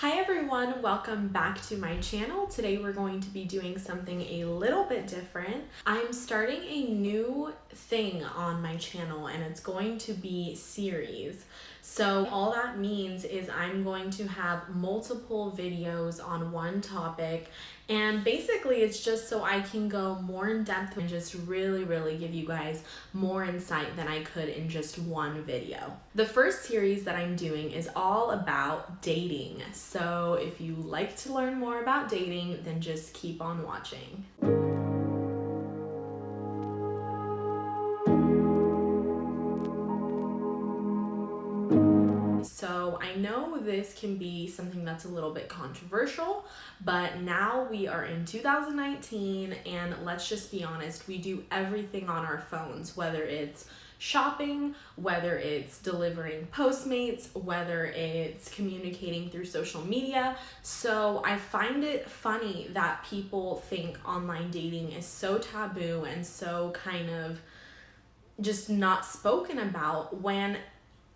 Hi everyone, welcome back to my channel. Today we're going to be doing something a little bit different. I'm starting a new thing on my channel and it's going to be series. So all that means is I'm going to have multiple videos on one topic, and basically it's just so I can go more in depth and just really give you guys more insight than I could in just one video. The first series that I'm doing is all about dating. So if you like to learn more about dating, then just keep on watching. So I know this can be something that's a little bit controversial, but now we are in 2019 and let's just be honest, we do everything on our phones, whether it's shopping, whether it's delivering Postmates, whether it's communicating through social media. So I find it funny that people think online dating is so taboo and so kind of just not spoken about when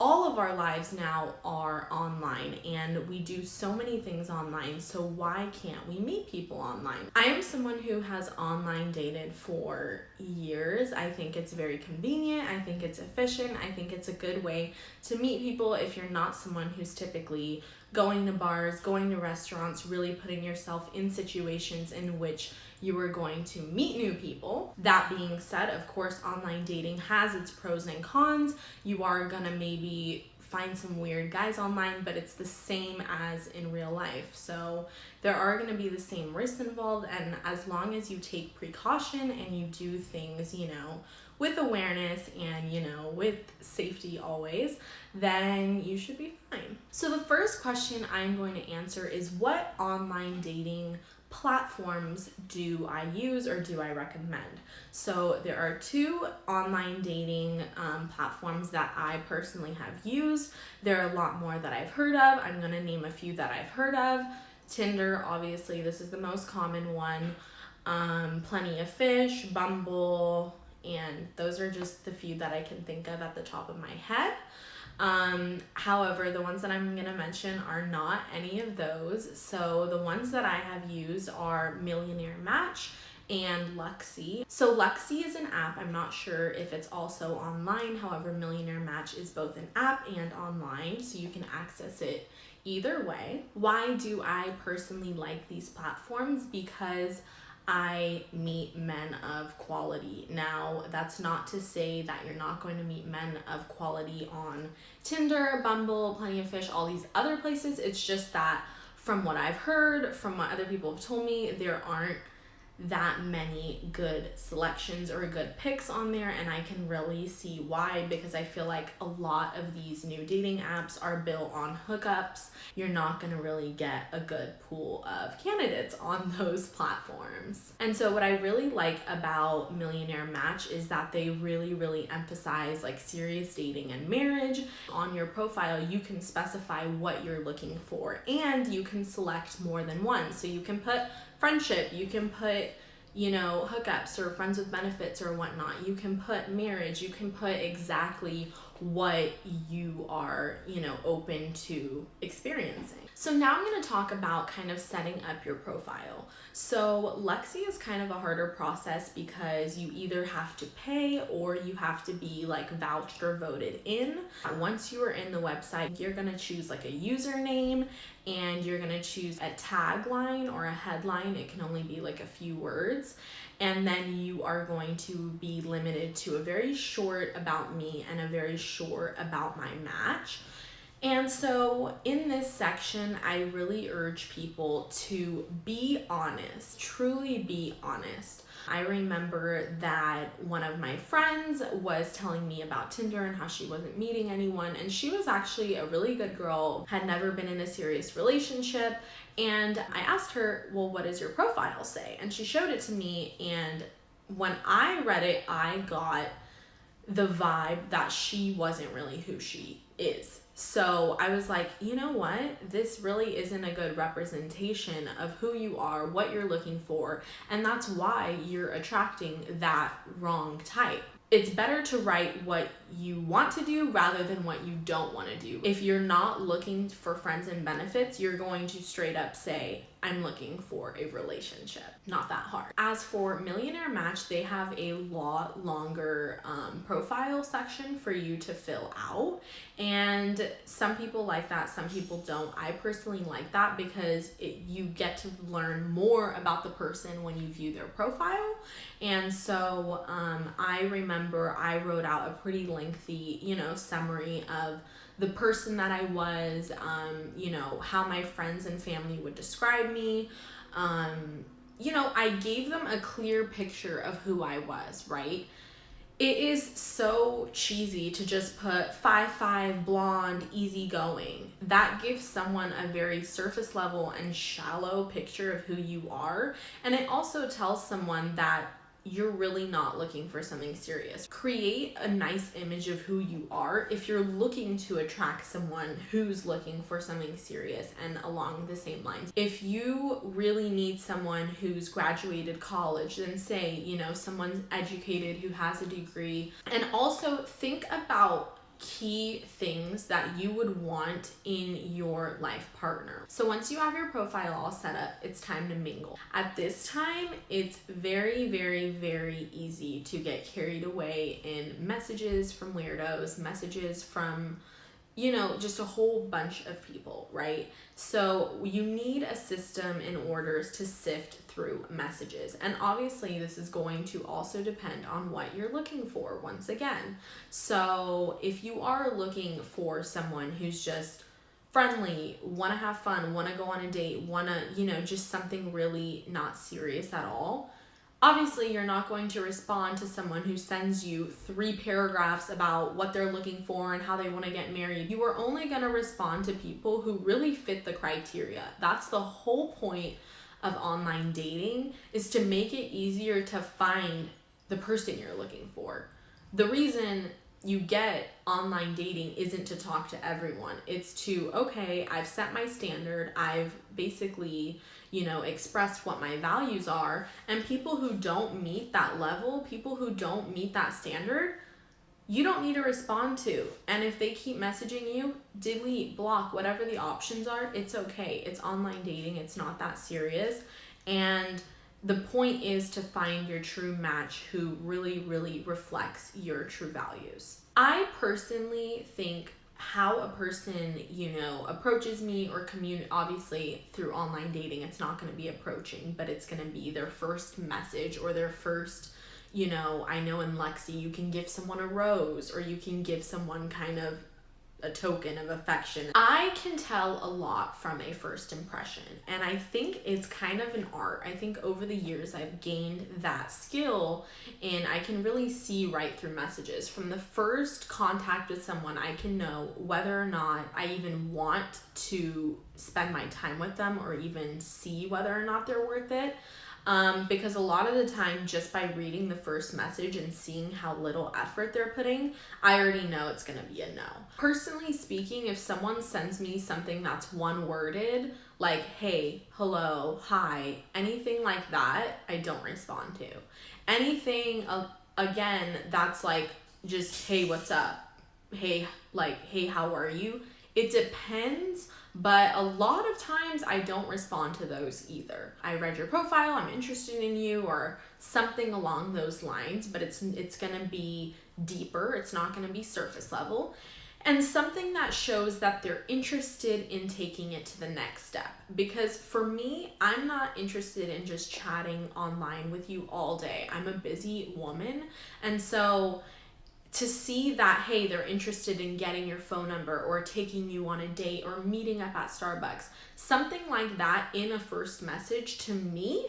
all of our lives now are online and we do so many things online, so why can't we meet people online? I am someone who has online dated for years. I think it's very convenient. I think it's efficient. I think it's a good way to meet people if you're not someone who's typically going to bars, going to restaurants, really putting yourself in situations in which you are going to meet new people. That being said, of course, online dating has its pros and cons. You are gonna maybe find some weird guys online, but it's the same as in real life. So there are gonna be the same risks involved, and as long as you take precaution and you do things, with awareness and, with safety always, then you should be fine. So the first question I'm going to answer is, what online dating platforms do I use or do I recommend? So there are two online dating platforms that I personally have used. There are a lot more that I've heard of. I'm going to name a few that I've heard of. Tinder, obviously, this is the most common one. Plenty of Fish, Bumble, and those are just the few that I can think of at the top of my head. However, the ones that I'm going to mention are not any of those. So the ones that I have used are Millionairematch and Luxy. So Luxy is an app. I'm not sure if it's also online. However, Millionairematch is both an app and online, so you can access it either way. Why do I personally like these platforms? Because I meet men of quality. Now, that's not to say that you're not going to meet men of quality on Tinder, Bumble, Plenty of Fish, all these other places. It's just that from what I've heard, from what other people have told me, there aren't that many good selections or good picks on there, and I can really see why, because I feel like a lot of these new dating apps are built on hookups. You're not going to really get a good pool of candidates on those platforms. And so what I really like about Millionairematch is that they really emphasize like serious dating and marriage. On your profile, you can specify what you're looking for, and you can select more than one. So you can put friendship, you can put, hookups or friends with benefits or whatnot. You can put marriage, you can put exactly what you are, open to experiencing. So now I'm going to talk about kind of setting up your profile. So Luxy is kind of a harder process because you either have to pay or you have to be like vouched or voted in. Once you are in the website, you're going to choose like a username and you're going to choose a tagline or a headline. It can only be like a few words. And then you are going to be limited to a very short about me and a very short about my match. And so in this section, I really urge people to be honest, truly be honest. I remember that one of my friends was telling me about Tinder and how she wasn't meeting anyone, and she was actually a really good girl, had never been in a serious relationship, and I asked her, well, what does your profile say? And she showed it to me, and when I read it, I got the vibe that she wasn't really who she is. So I was like, you know what? This really isn't a good representation of who you are, what you're looking for, and that's why you're attracting that wrong type. it's better to write what you want to do rather than what you don't want to do. If you're not looking for friends and benefits, you're going to straight up say, I'm looking for a relationship. Not that hard. As for Millionaire Match, they have a lot longer profile section for you to fill out. And some people like that, some people don't. I personally like that because you get to learn more about the person when you view their profile. And so I remember I wrote out a pretty lengthy, summary of the person that I was, how my friends and family would describe me. I gave them a clear picture of who I was, right? It is so cheesy to just put 5'5", blonde, easygoing. That gives someone a very surface level and shallow picture of who you are. And it also tells someone that you're really not looking for something serious. Create a nice image of who you are if you're looking to attract someone who's looking for something serious and along the same lines. If you really need someone who's graduated college, then say, someone's educated who has a degree. And also think about key things that you would want in your life partner. So once you have your profile all set up, it's time to mingle. At this time, it's very, very, very easy to get carried away in messages from weirdos, messages from, just a whole bunch of people, right? So you need a system in order to sift through messages. And obviously this is going to also depend on what you're looking for once again. So if you are looking for someone who's just friendly, want to have fun, want to go on a date, want to, just something really not serious at all, obviously you're not going to respond to someone who sends you 3 paragraphs about what they're looking for and how they want to get married. You are only going to respond to people who really fit the criteria. That's the whole point of online dating, is to make it easier to find the person you're looking for. The reason you get online dating isn't to talk to everyone. It's to, okay, I've set my standard. I've basically, expressed what my values are. And people who don't meet that level, people who don't meet that standard, you don't need to respond to. And if they keep messaging you, delete, block, whatever the options are, it's okay. It's online dating. It's not that serious. And the point is to find your true match who really, really reflects your true values. I personally think how a person, approaches me or obviously through online dating, it's not going to be approaching, but it's going to be their first message or their first, I know in Luxy, you can give someone a rose or you can give someone kind of a token of affection. I can tell a lot from a first impression, and I think it's kind of an art. I think over the years I've gained that skill, and I can really see right through messages. From the first contact with someone, I can know whether or not I even want to spend my time with them or even see whether or not they're worth it. Because a lot of the time, just by reading the first message and seeing how little effort they're putting, I already know it's going to be a no. Personally speaking, if someone sends me something that's one-worded, like, hey, hello, hi, anything like that, I don't respond to. Anything, again, that's like just, hey, what's up? Hey, how are you? It depends. But a lot of times I don't respond to those either. I read your profile, I'm interested in you, or something along those lines, but it's going to be deeper. It's not going to be surface level. And something that shows that they're interested in taking it to the next step. Because for me, I'm not interested in just chatting online with you all day. I'm a busy woman. And so to see that, hey, they're interested in getting your phone number or taking you on a date or meeting up at Starbucks, something like that in a first message, to me,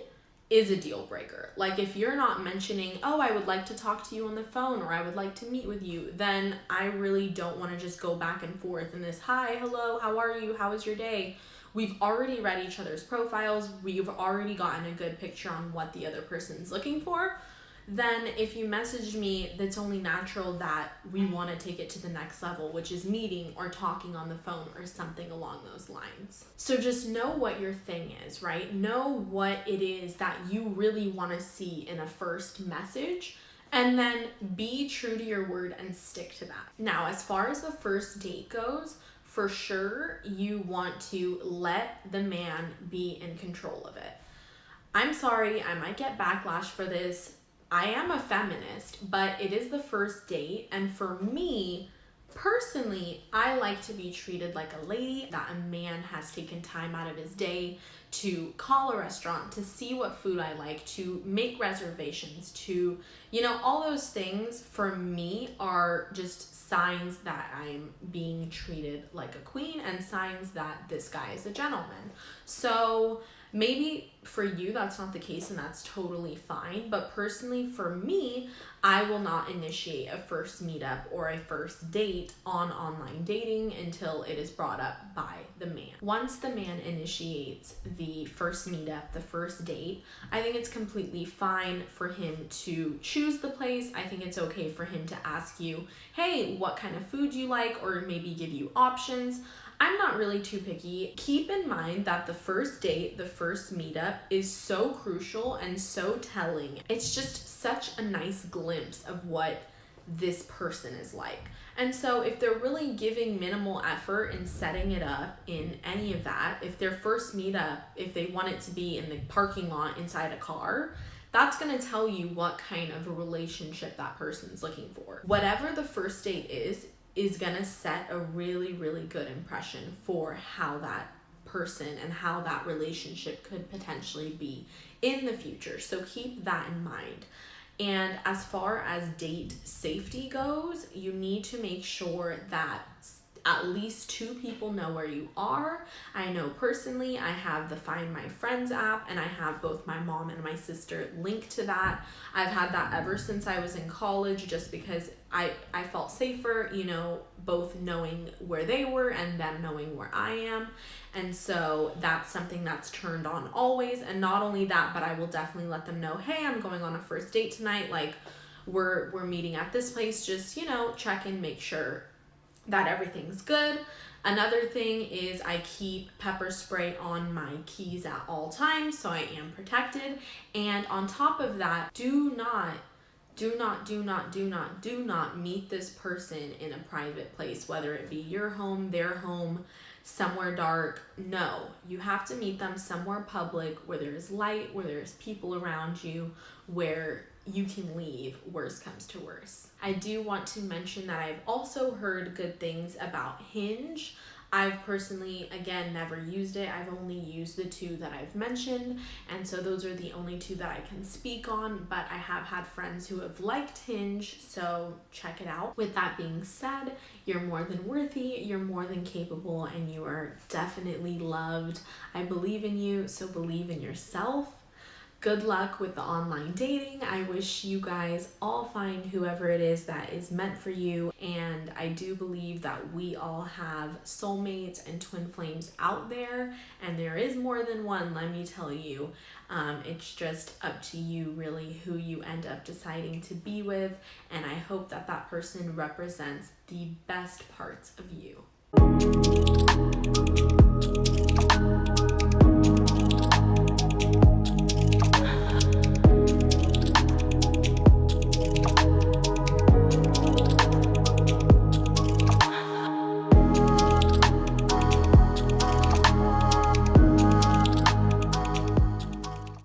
is a deal breaker. Like, if you're not mentioning, oh, I would like to talk to you on the phone or I would like to meet with you, then I really don't want to just go back and forth in this, hi, hello, how are you, how was your day? We've already read each other's profiles. We've already gotten a good picture on what the other person's looking for. Then if you message me, that's only natural that we want to take it to the next level, which is meeting or talking on the phone or something along those lines. So just know what your thing is, right? Know what it is that you really want to see in a first message, And then be true to your word and stick to that. Now, as far as the first date goes, for sure, you want to let the man be in control of it. I'm sorry, I might get backlash for this. I am a feminist, but it is the first date. And for me, personally, I like to be treated like a lady, that a man has taken time out of his day to call a restaurant, to see what food I like, to make reservations, to, all those things for me are just signs that I'm being treated like a queen and signs that this guy is a gentleman. So maybe for you that's not the case and that's totally fine, but personally for me, I will not initiate a first meetup or a first date on online dating until it is brought up by the man. Once the man initiates the first meetup, the first date, I think it's completely fine for him to choose the place. I think it's okay for him to ask you, hey, what kind of food you like, or maybe give you options. I'm not really too picky. Keep in mind that the first date, the first meetup is so crucial and so telling. It's just such a nice glimpse of what this person is like. And so if they're really giving minimal effort in setting it up in any of that, if their first meetup, if they want it to be in the parking lot inside a car, that's going to tell you what kind of a relationship that person's looking for. Whatever the first date is going to set a really, really good impression for how that person and how that relationship could potentially be in the future. So keep that in mind. And as far as date safety goes, you need to make sure that at least 2 people know where you are. I know personally, I have the Find My Friends app, and I have both my mom and my sister linked to that. I've had that ever since I was in college, just because I felt safer, both knowing where they were and them knowing where I am. And so that's something that's turned on always. And not only that, but I will definitely let them know, hey, I'm going on a first date tonight. Like we're meeting at this place. Just, check and make sure that everything's good. Another thing is I keep pepper spray on my keys at all times, so I am protected. And on top of that, do not meet this person in a private place, whether it be your home, their home, somewhere dark. No, you have to meet them somewhere public where there's light, where there's people around you, where you can leave, worst comes to worst. I do want to mention that I've also heard good things about Hinge. I've personally, again, never used it. I've only used the 2 that I've mentioned, and so those are the only 2 that I can speak on, but I have had friends who have liked Hinge, so check it out. With that being said, you're more than worthy, you're more than capable, and you are definitely loved. I believe in you, so believe in yourself. Good luck with the online dating. I wish you guys all find whoever it is that is meant for you. And I do believe that we all have soulmates and twin flames out there. And there is more than one, let me tell you. It's just up to you really who you end up deciding to be with. And I hope that that person represents the best parts of you.